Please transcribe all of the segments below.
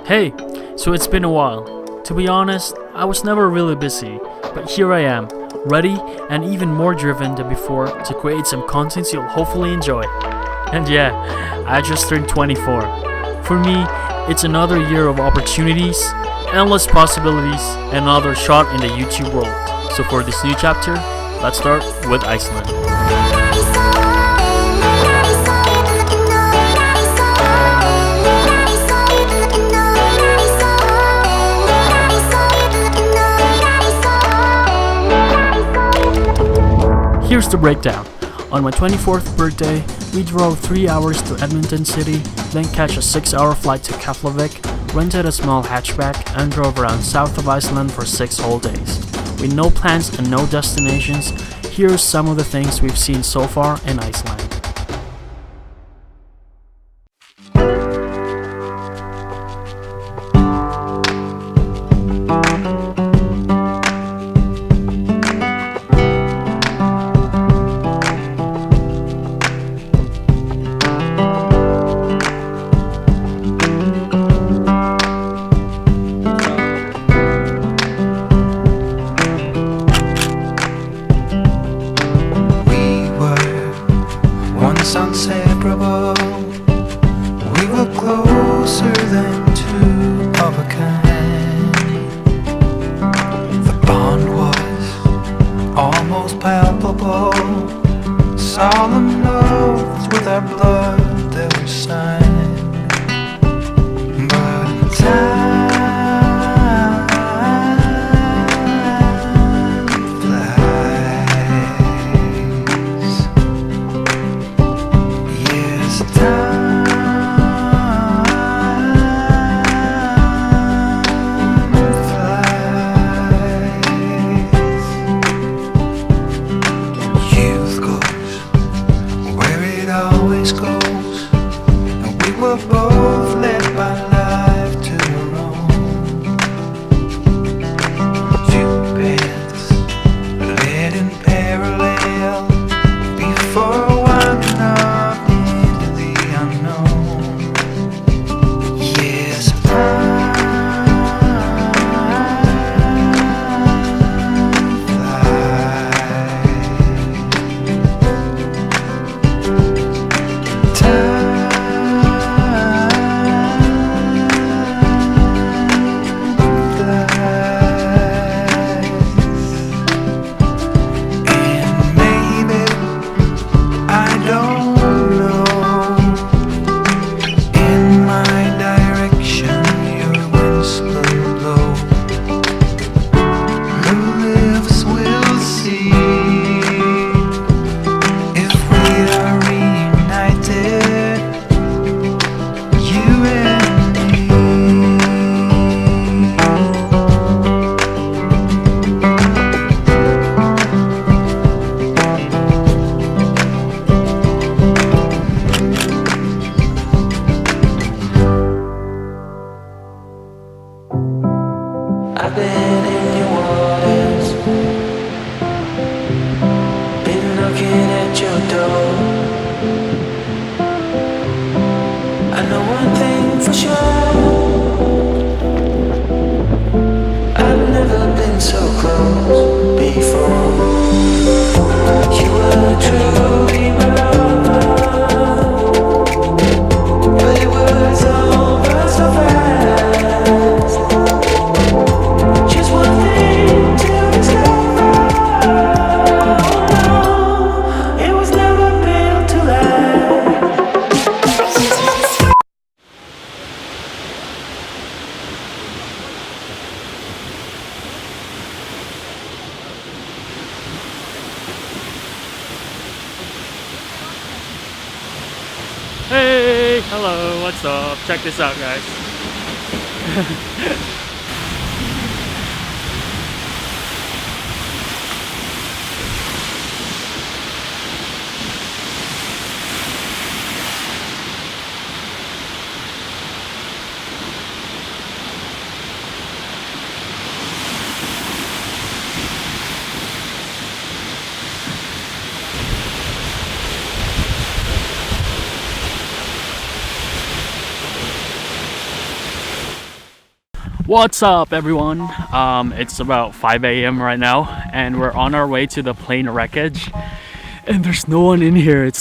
Hey, so it's been a while. To be honest, I was never really busy, but here I am, ready and even more driven than before to create some content you'll hopefully enjoy. And yeah, I just turned 24. For me, it's another year of opportunities, endless possibilities, and another shot in the YouTube world. So for this new chapter, let's start with Iceland. Here's the breakdown. On my 24th birthday, we drove 3 hours to Edmonton City, then catch a 6-hour flight to Keflavik, rented a small hatchback, and drove around south of Iceland for 6 whole days. With no plans and no destinations, here's some of the things we've seen so far in Iceland. Inseparable, we were closer than two of a kind. The bond was almost palpable, solemn oaths with our blood that were signed. But time both led by life to our own. Two paths led in parallel before winding up into the unknown. Yes, I've been in your waters, been knocking at your door. I know one thing for sure, I've never been so close before. You were truly my love, but it was over so fast. Hey, hello, what's up? Check this out, guys. What's up, everyone? It's about 5 a.m. right now, and we're on our way to the plane wreckage. And there's no one in here.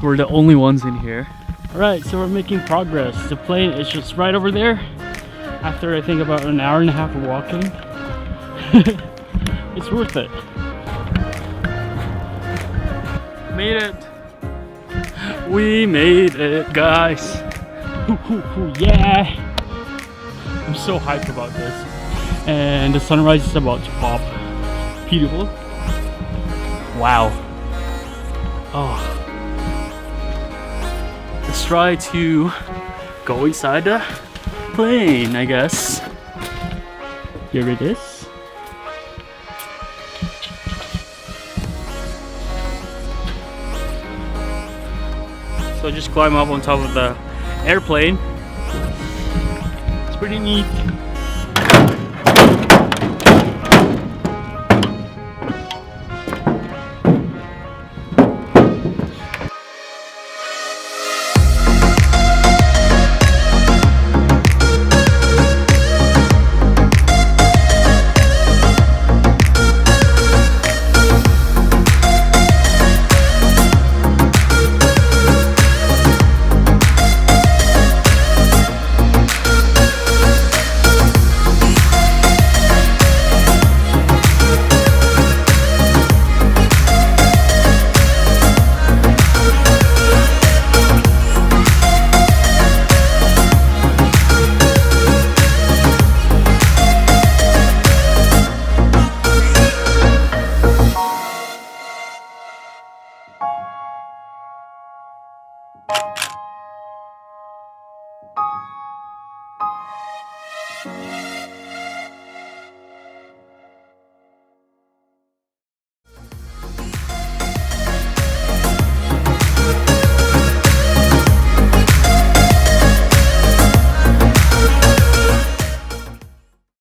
We're the only ones in here. All right, so we're making progress. The plane is just right over there. After I think about an hour and a half of walking, it's worth it. Made it. We made it, guys. Yeah. I'm so hyped about this. And the sunrise is about to pop. Beautiful. Wow. Oh. Let's try to go inside the plane, I guess. Here it is. So just climb up on top of the airplane. It's pretty neat.